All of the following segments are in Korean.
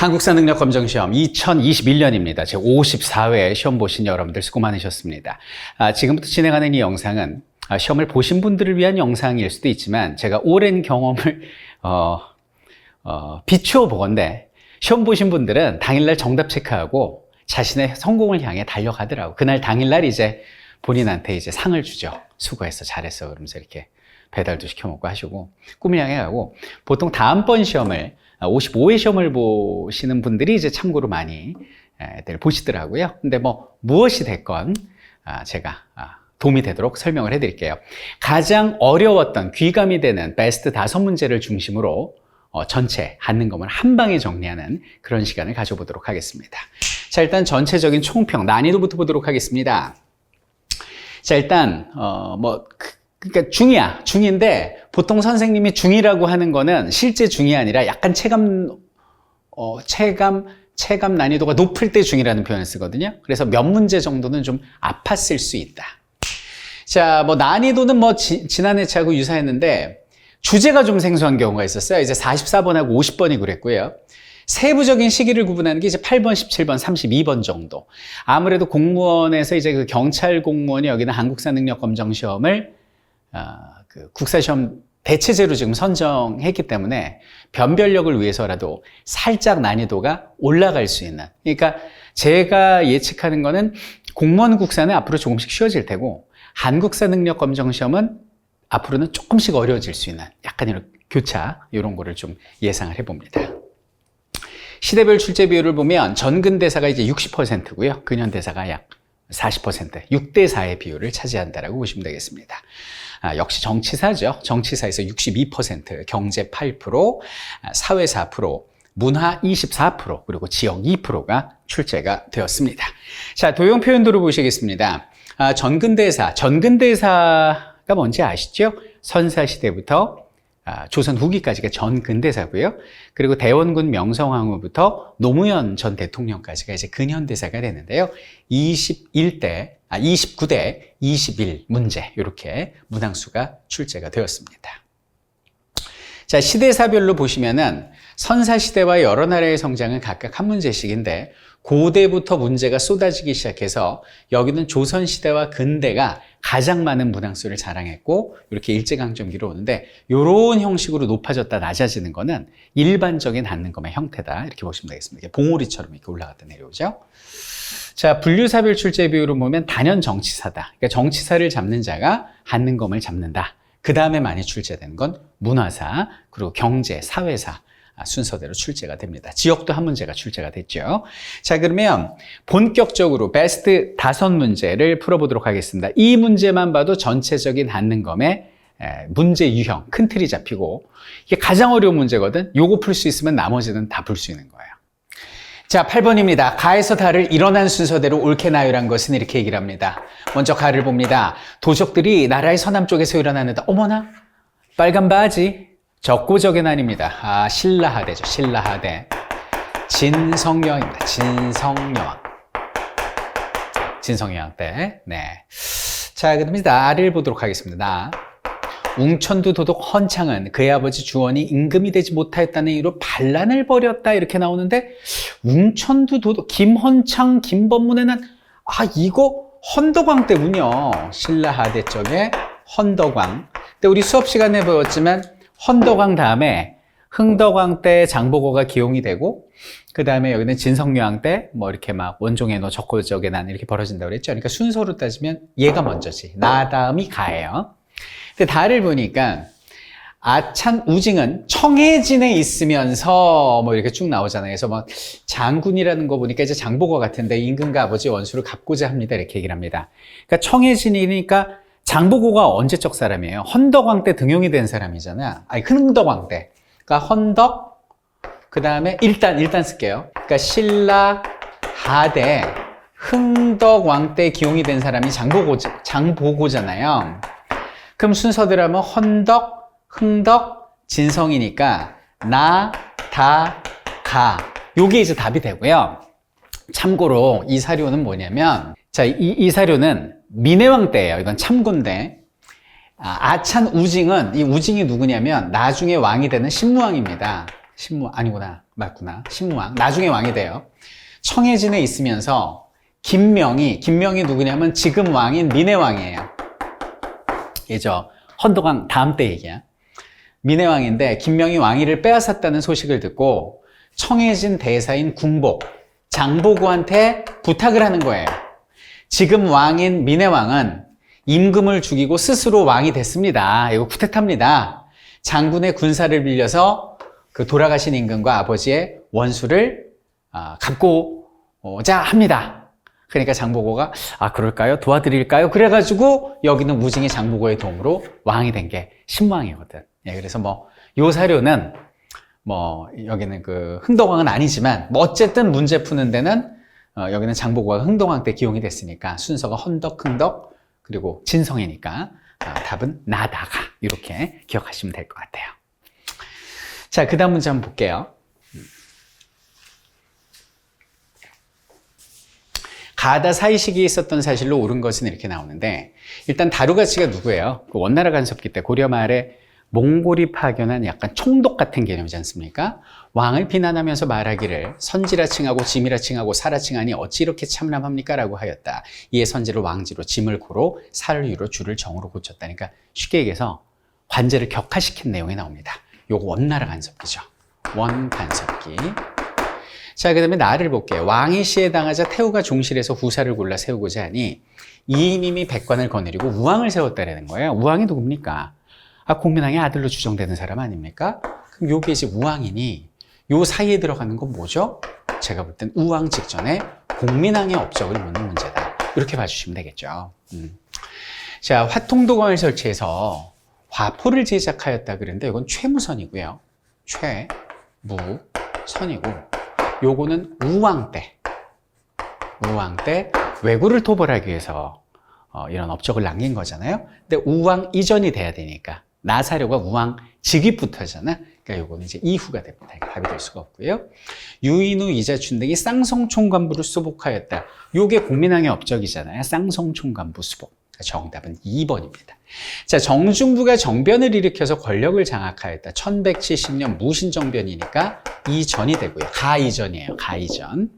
한국사능력검정시험 2021년입니다. 제 54회 시험 보신 여러분들 수고 많으셨습니다. 지금부터 진행하는 이 영상은 시험을 보신 분들을 위한 영상일 수도 있지만 제가 오랜 경험을 비추어 보건대 시험 보신 분들은 당일날 정답 체크하고 자신의 성공을 향해 달려가더라고. 그날 당일날 이제 본인한테 이제 상을 주죠. 수고했어, 잘했어, 그러면서 이렇게 배달도 시켜 먹고 하시고 꿈을 향해 가고, 보통 다음번 시험을 55회 시험을 보시는 분들이 이제 참고로 많이 보시더라고요. 근데 무엇이 됐건 제가 도움이 되도록 설명을 해드릴게요. 가장 어려웠던 귀감이 되는 베스트 5문제를 중심으로 전체 한능검을 한 방에 정리하는 그런 시간을 가져보도록 하겠습니다. 자, 일단 전체적인 총평 난이도부터 보도록 하겠습니다. 자, 일단 그러니까 중이야. 중인데 보통 선생님이 중이라고 하는 거는 실제 중이 아니라 약간 체감 난이도가 높을 때 중이라는 표현을 쓰거든요. 그래서 몇 문제 정도는 좀 아팠을 수 있다. 자, 난이도는 지난 회차하고 유사했는데 주제가 좀 생소한 경우가 있었어요. 이제 44번하고 50번이 그랬고요. 세부적인 시기를 구분하는 게 이제 8번, 17번, 32번 정도. 아무래도 공무원에서 이제 그 경찰 공무원이 여기는 한국사능력검정시험을 그 국사시험 대체제로 지금 선정했기 때문에 변별력을 위해서라도 살짝 난이도가 올라갈 수 있는, 그러니까 제가 예측하는 거는 공무원 국사는 앞으로 조금씩 쉬워질 테고 한국사능력검정시험은 앞으로는 조금씩 어려워질 수 있는 약간 이런 교차, 이런 거를 좀 예상을 해봅니다. 시대별 출제 비율을 보면 전근대사가 이제 60%고요. 근현대사가 약 40%, 6대4의 비율을 차지한다라고 보시면 되겠습니다. 역시 정치사죠. 정치사에서 62%, 경제 8%, 사회 4%, 문화 24%, 그리고 지역 2%가 출제가 되었습니다. 자, 도형 표현도를 보시겠습니다. 전근대사가 뭔지 아시죠? 선사시대부터 조선 후기까지가 전근대사고요. 그리고 대원군 명성황후부터 노무현 전 대통령까지가 이제 근현대사가 되는데요. 29대 21 문제, 이렇게 문항수가 출제가 되었습니다. 자, 시대사별로 보시면은 선사시대와 여러 나라의 성장은 각각 한 문제씩인데 고대부터 문제가 쏟아지기 시작해서 여기는 조선시대와 근대가 가장 많은 문항수를 자랑했고 이렇게 일제강점기로 오는데, 이런 형식으로 높아졌다 낮아지는 거는 일반적인 한능검의 형태다, 이렇게 보시면 되겠습니다. 봉오리처럼 이렇게 올라갔다 내려오죠. 자, 분류사별 출제 비율을 보면 단연 정치사다. 그러니까 정치사를 잡는 자가 한능검을 잡는다. 그 다음에 많이 출제되는 건 문화사, 그리고 경제, 사회사 순서대로 출제가 됩니다. 지역도 한 문제가 출제가 됐죠. 자, 그러면 본격적으로 베스트 5문제를 풀어보도록 하겠습니다. 이 문제만 봐도 전체적인 한능검의 문제 유형, 큰 틀이 잡히고 이게 가장 어려운 문제거든. 요거 풀 수 있으면 나머지는 다 풀 수 있는 거예요. 자, 8번입니다. 가에서 다를 일어난 순서대로 옳게 나열한 것은 이렇게 얘기를 합니다. 먼저 가를 봅니다. 도적들이 나라의 서남쪽에서 일어나는데, 어머나, 빨간 바지. 적고적은 아닙니다. 신라하대죠. 신라하대. 진성여왕입니다. 진성여왕 때. 네. 자, 그다음에 나를 보도록 하겠습니다. 나. 웅천두 도독 헌창은 그의 아버지 주원이 임금이 되지 못하였다는 이유로 반란을 벌였다, 이렇게 나오는데, 웅천두 도독, 김헌창, 김범문에는 이거 헌덕왕 때군요. 신라하대 쪽에 헌덕왕. 근데 우리 수업 시간에 배웠지만 헌덕왕 다음에 흥덕왕 때 장보고가 기용이 되고, 그 다음에 여기는 진성여왕 때 이렇게 원종의 노 적고적의 난 이렇게 벌어진다고 그랬죠. 그러니까 순서로 따지면 얘가 먼저지. 나 다음이 가예요. 근데 다를 보니까 아찬 우징은 청해진에 있으면서 이렇게 쭉 나오잖아요. 그래서 장군이라는 거 보니까 이제 장보고 같은데 임금과 아버지 원수를 갚고자 합니다, 이렇게 얘기를 합니다. 그러니까 청해진이니까 장보고가 언제적 사람이에요? 헌덕왕 때 등용이 된 사람이잖아. 흥덕왕 때. 그러니까 헌덕, 그 다음에 일단 쓸게요. 그러니까 신라, 하대, 흥덕왕 때 기용이 된 사람이 장보고잖아요. 그럼 순서대로 하면 헌덕, 흥덕, 진성이니까 나, 다, 가. 요게 이제 답이 되고요. 참고로 이 사료는 뭐냐면, 자, 이 사료는 민해왕 때예요. 이건 참고인데, 아찬 우징은, 이 우징이 누구냐면 나중에 왕이 되는 신무왕입니다. 신무왕, 아니구나. 맞구나. 신무왕. 나중에 왕이 돼요. 청해진에 있으면서 김명이 누구냐면 지금 왕인 민해왕이에요. 예죠. 헌덕왕 다음 때 얘기야. 민해왕인데 김명이 왕위를 빼앗았다는 소식을 듣고 청해진 대사인 궁복, 장보고한테 부탁을 하는 거예요. 지금 왕인 민해왕은 임금을 죽이고 스스로 왕이 됐습니다. 이거 쿠데타입니다. 장군의 군사를 빌려서 그 돌아가신 임금과 아버지의 원수를 갚고자 합니다. 그러니까 장보고가 그럴까요? 도와드릴까요? 그래가지고 여기는 무징이 장보고의 도움으로 왕이 된 게 신무왕이거든. 예, 그래서 요 사료는 여기는 그 흥덕왕은 아니지만 어쨌든 문제 푸는 데는 여기는 장보고가 흥덕왕 때 기용이 됐으니까 순서가 헌덕, 흥덕 그리고 진성이니까 답은 나다가 이렇게 기억하시면 될 것 같아요. 자, 그 다음 문제 한번 볼게요. 가다 사이 시기에 있었던 사실로 옳은 것은 이렇게 나오는데 일단 다루가치가 누구예요? 그 원나라 간섭기 때 고려 말에 몽골이 파견한 약간 총독 같은 개념이지 않습니까? 왕을 비난하면서 말하기를 선지라 칭하고 짐이라 칭하고 사라 칭하니 어찌 이렇게 참람합니까? 라고 하였다. 이에 선지를 왕지로 짐을 고로 사를 유로 주를 정으로 고쳤다. 그러니까 쉽게 얘기해서 관제를 격화시킨 내용이 나옵니다. 요거 원나라 간섭기죠. 원간섭기. 자, 그 다음에 나를 볼게요. 왕이 시해 당하자 태후가 종실에서 후사를 골라 세우고자 하니 이임이 백관을 거느리고 우왕을 세웠다라는 거예요. 우왕이 누굽니까? 공민왕의 아들로 추정되는 사람 아닙니까? 그럼 요게 이제 우왕이니 요 사이에 들어가는 건 뭐죠? 제가 볼 땐 우왕 직전에 공민왕의 업적을 묻는 문제다. 이렇게 봐주시면 되겠죠. 자, 화통도관을 설치해서 화포를 제작하였다 그랬는데 이건 최무선이고요. 최무선이고 요거는 우왕 때 왜구를 토벌하기 위해서 이런 업적을 남긴 거잖아요. 근데 우왕 이전이 돼야 되니까 나사료가 우왕 즉위부터잖아. 그러니까 요거는 이제 이후가 됩니다. 답이 될 수가 없고요. 유인우 이자춘 등이 쌍성총관부를 수복하였다. 요게 공민왕의 업적이잖아요. 쌍성총관부 수복. 정답은 2번입니다. 자, 정중부가 정변을 일으켜서 권력을 장악하였다. 1170년 무신정변이니까 이전이 되고요. 가이전이에요. 가이전.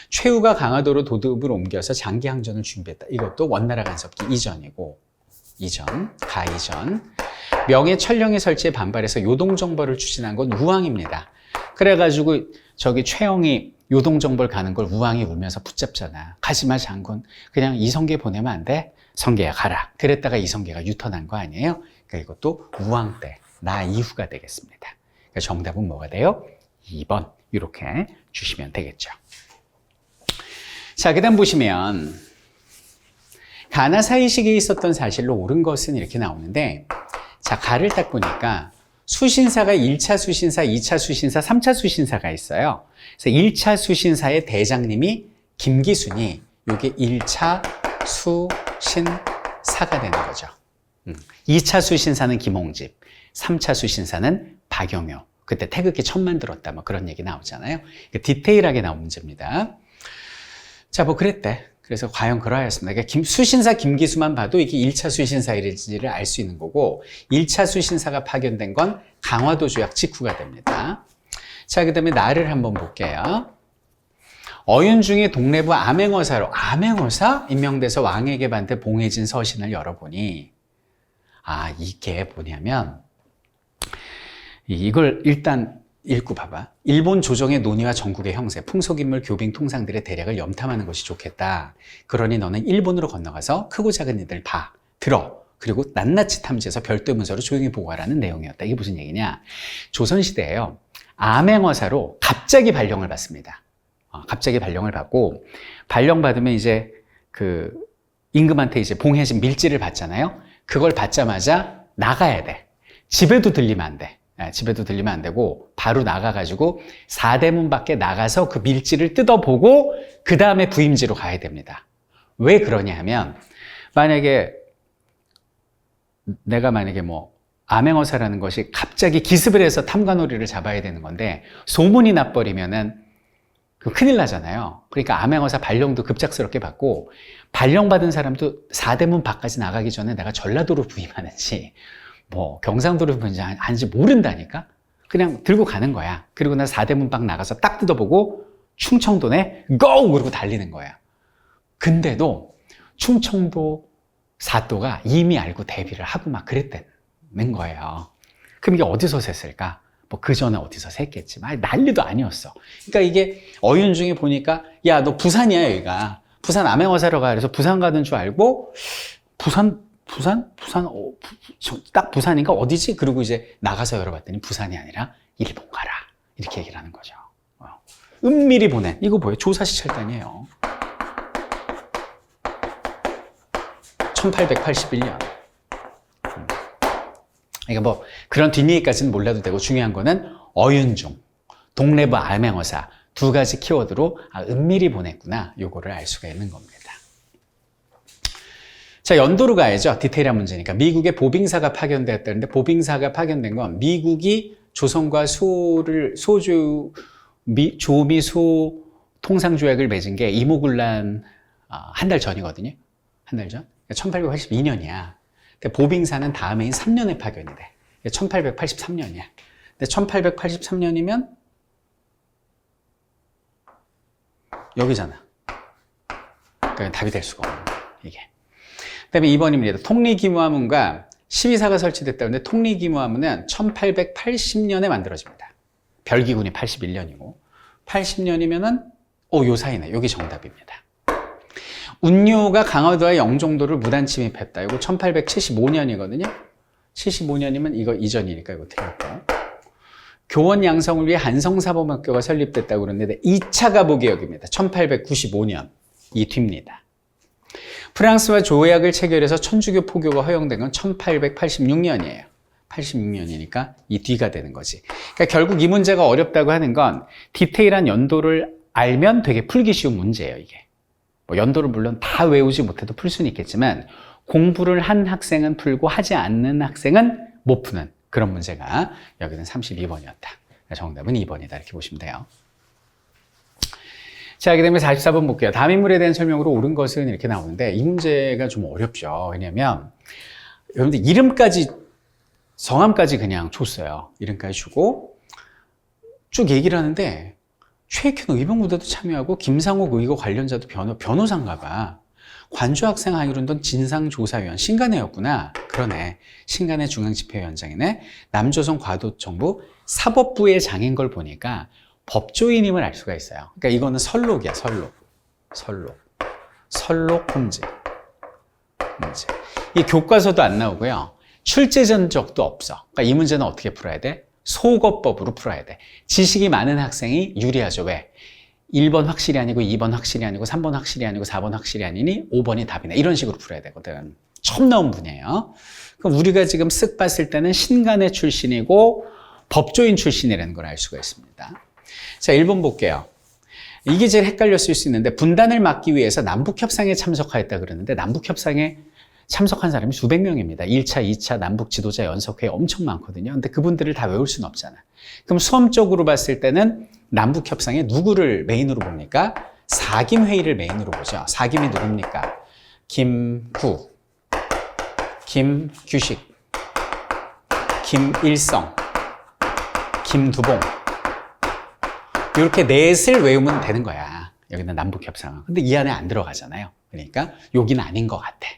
최후가 강화도로 도읍을 옮겨서 장기항전을 준비했다. 이것도 원나라 간섭기 이전이고 가이전. 명예 천령의 설치에 반발해서 요동정벌을 추진한 건 우왕입니다. 그래가지고 저기 최영이 요동정벌 가는 걸 우왕이 울면서 붙잡잖아. 가지마 장군. 그냥 이성계 보내면 안 돼? 성계야 가라. 그랬다가 이성계가 유턴한 거 아니에요? 그러니까 이것도 우왕 때, 나 이후가 되겠습니다. 그러니까 정답은 뭐가 돼요? 2번. 이렇게 주시면 되겠죠. 자, 그 다음 보시면 가나 사이 시기에 있었던 사실로 옳은 것은 이렇게 나오는데 자, 가를 딱 보니까 수신사가 1차 수신사, 2차 수신사, 3차 수신사가 있어요. 그래서 1차 수신사의 대장님이 김기순이 이게 1차 수신사가 되는 거죠. 2차 수신사는 김홍집, 3차 수신사는 박영효. 그때 태극기 처음 만들었다 뭐 그런 얘기 나오잖아요. 디테일하게 나온 문제입니다. 자, 그랬대. 그래서 과연 그러하였습니다. 그러니까 수신사 김기수만 봐도 이게 1차 수신사일지를 알 수 있는 거고 1차 수신사가 파견된 건 강화도 조약 직후가 됩니다. 자, 그 다음에 나를 한번 볼게요. 어윤중의 동래부 암행어사로 암행어사 임명돼서 왕에게 반대 봉해진 서신을 열어보니 이게 뭐냐면 이걸 일단 읽고 봐봐. 일본 조정의 논의와 전국의 형세, 풍속인물, 교빙, 통상들의 대략을 염탐하는 것이 좋겠다. 그러니 너는 일본으로 건너가서 크고 작은 이들 들어. 그리고 낱낱이 탐지해서 별도 문서로 조용히 보고하라는 내용이었다. 이게 무슨 얘기냐? 조선시대에요. 암행어사로 갑자기 발령을 받습니다. 갑자기 발령을 받고 발령받으면 이제 그 임금한테 이제 봉해진 밀지를 받잖아요. 그걸 받자마자 나가야 돼. 집에도 들리면 안 돼. 집에도 들리면 안 되고 바로 나가가지고 사대문 밖에 나가서 그 밀지를 뜯어보고 그 다음에 부임지로 가야 됩니다. 왜 그러냐 하면 내가 만약에 암행어사라는 것이 갑자기 기습을 해서 탐관오리를 잡아야 되는 건데 소문이 나버리면은 큰일 나잖아요. 그러니까 암행어사 발령도 급작스럽게 받고 발령받은 사람도 사대문 밖까지 나가기 전에 내가 전라도로 부임하는지 경상도로 부임하는지 모른다니까. 그냥 들고 가는 거야. 그리고 나 4대문 밖 나가서 딱 뜯어보고 충청도네 고! 그러고 달리는 거야. 근데도 충청도 사또가 이미 알고 대비를 하고 막 그랬다는 거예요. 그럼 이게 어디서 샜을까? 뭐 그 전에 어디서 샜겠지만 난리도 아니었어. 그러니까 이게 어윤 중에 보니까 야, 너 부산이야 여기가. 부산 암행어사로 가. 그래서 부산 가는 줄 알고 부산 딱 부산인가 어디지? 그리고 이제 나가서 열어봤더니 부산이 아니라 일본 가라. 이렇게 얘기를 하는 거죠. 은밀히 보낸 이거 뭐예요? 조사시찰단이에요. 1881년. 그러니까 뭐 그런 뒷얘기까지는 몰라도 되고 중요한 거는 어윤중, 동래부 암행어사 두 가지 키워드로 은밀히 보냈구나 요거를 알 수가 있는 겁니다. 자, 연도로 가야죠. 디테일한 문제니까. 미국에 보빙사가 파견되었다는데 보빙사가 파견된 건 미국이 조선과 조미 소 통상조약을 맺은 게 이모군란 한 달 전이거든요. 한 달 전. 1882년이야. 보빙사는 다음 해인 3년에 파견이 돼. 1883년이야. 근데 1883년이면 여기잖아. 그러니까 답이 될 수가 없는 거야, 이게. 그 다음에 2번입니다. 통리기무화문과 시위사가 설치됐다는데 통리기무화문은 1880년에 만들어집니다. 별기군이 81년이고 80년이면은 요 사이네. 여기 정답입니다. 운요가 강화도와 영종도를 무단 침입했다. 이거 1875년이거든요. 75년이면 이거 이전이니까 이거 틀렸고. 교원 양성을 위해 한성사범학교가 설립됐다고 그러는데 2차 가보개혁입니다. 1895년. 이 뒤입니다. 프랑스와 조약을 체결해서 천주교 포교가 허용된 건 1886년이에요. 86년이니까 이 뒤가 되는 거지. 그러니까 결국 이 문제가 어렵다고 하는 건 디테일한 연도를 알면 되게 풀기 쉬운 문제예요, 이게. 뭐 연도를 물론 다 외우지 못해도 풀 수는 있겠지만 공부를 한 학생은 풀고 하지 않는 학생은 못 푸는 그런 문제가 여기는 32번이었다. 정답은 2번이다. 이렇게 보시면 돼요. 자, 그 다음에 44번 볼게요. 다음 인물에 대한 설명으로 옳은 것은 이렇게 나오는데 이 문제가 좀 어렵죠. 왜냐면 여러분들 이름까지 성함까지 그냥 줬어요. 이름까지 주고 쭉 얘기를 하는데 최익현 의병부대도 참여하고 김상옥 의거 관련자도 변호사인가 봐. 관주학생 하기론던 진상조사위원 신간회였구나. 그러네. 신간회 중앙집회위원장이네. 남조선 과도정부 사법부의 장인 걸 보니까 법조인임을 알 수가 있어요. 그러니까 이거는 설록이야. 설록 홈즈 문제. 이 교과서도 안 나오고요. 출제 전적도 없어. 그러니까 이 문제는 어떻게 풀어야 돼? 소거법으로 풀어야 돼. 지식이 많은 학생이 유리하죠. 왜? 1번 확실히 아니고 2번 확실히 아니고 3번 확실히 아니고 4번 확실히 아니니 5번이 답이네. 이런 식으로 풀어야 되거든. 처음 나온 분이에요. 그럼 우리가 지금 쓱 봤을 때는 신간회 출신이고 법조인 출신이라는 걸 알 수가 있습니다. 자, 1번 볼게요. 이게 제일 헷갈렸을 수 있는데 분단을 막기 위해서 남북협상에 참석하였다 그러는데 남북협상에 참석한 사람이 수백 명입니다. 1차, 2차 남북 지도자 연석회 엄청 많거든요. 근데 그분들을 다 외울 수는 없잖아. 그럼 수험적으로 봤을 때는 남북 협상에 누구를 메인으로 봅니까? 사김회의를 메인으로 보죠. 사김이 누굽니까? 김구, 김규식, 김일성, 김두봉. 이렇게 넷을 외우면 되는 거야. 여기는 남북 협상은. 근데 이 안에 안 들어가잖아요. 그러니까 여기는 아닌 것 같아.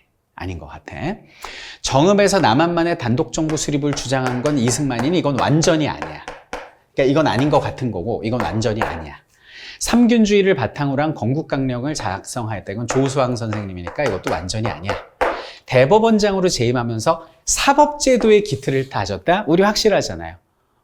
정읍에서 남한만의 단독정부 수립을 주장한 건 이승만이니 이건 완전히 아니야. 그러니까 이건 아닌 것 같은 거고 이건 완전히 아니야. 삼균주의를 바탕으로 한 건국강령을 작성하였다. 이건 조수왕 선생님이니까 이것도 완전히 아니야. 대법원장으로 재임하면서 사법제도의 기틀을 다졌다? 우리 확실하잖아요.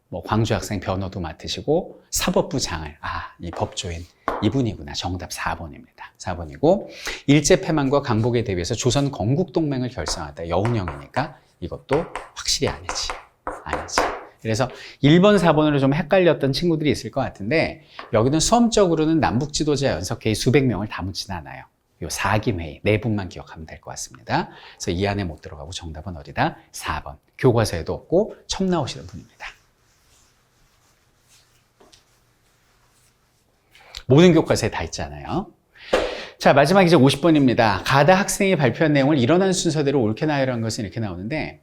뭐 광주 학생 변호도 맡으시고 사법부 장을 이 법조인 이분이구나. 정답 4번입니다. 4번이고 일제패망과 강복에 대비해서 조선 건국동맹을 결성하다. 여운형이니까 이것도 확실히 아니지. 그래서 1번, 4번으로 좀 헷갈렸던 친구들이 있을 것 같은데 여기는 수험적으로는 남북지도자 연석회의 수백 명을 담지는 않아요. 요 사김회의 네 분만 기억하면 될 것 같습니다. 그래서 이 안에 못 들어가고 정답은 어디다? 4번. 교과서에도 없고 처음 나오시는 분입니다. 모든 교과서에 다 있잖아요. 자, 마지막 이제 50번입니다. 가다 학생이 발표한 내용을 일어난 순서대로 옳게 나열한 것은 이렇게 나오는데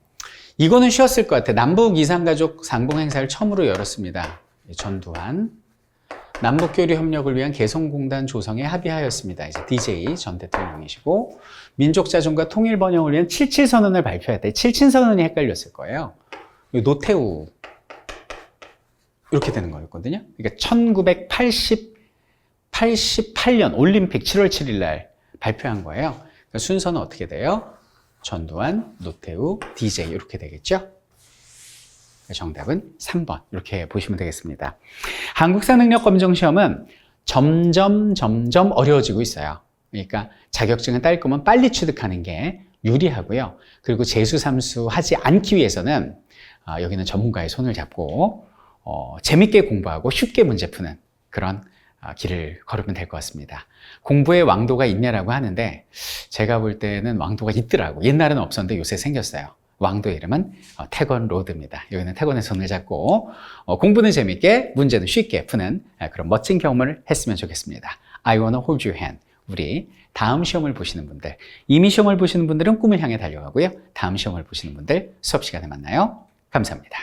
이거는 쉬웠을 것 같아. 남북 이산가족 상봉 행사를 처음으로 열었습니다. 전두환. 남북교류 협력을 위한 개성공단 조성에 합의하였습니다. 이제 DJ 전 대통령이시고, 민족자존과 통일번영을 위한 77선언을 발표했다. 77선언이 헷갈렸을 거예요. 노태우 이렇게 되는 거였거든요. 그러니까 1988년 올림픽 7월 7일 날 발표한 거예요. 그러니까 순서는 어떻게 돼요? 전두환, 노태우, DJ 이렇게 되겠죠? 정답은 3번 이렇게 보시면 되겠습니다. 한국사 능력 검정 시험은 점점 어려워지고 있어요. 그러니까 자격증을 딸 거면 빨리 취득하는 게 유리하고요. 그리고 재수, 삼수 하지 않기 위해서는 여기는 전문가의 손을 잡고 재밌게 공부하고 쉽게 문제 푸는 그런 길을 걸으면 될 것 같습니다. 공부에 왕도가 있냐라고 하는데 제가 볼 때는 왕도가 있더라고. 옛날에는 없었는데 요새 생겼어요. 왕도의 이름은 태권 로드입니다. 여기는 태권의 손을 잡고 공부는 재밌게 문제는 쉽게 푸는 그런 멋진 경험을 했으면 좋겠습니다. I wanna hold your hand. 우리 다음 시험을 보시는 분들, 이미 시험을 보시는 분들은 꿈을 향해 달려가고요. 다음 시험을 보시는 분들 수업 시간에 만나요. 감사합니다.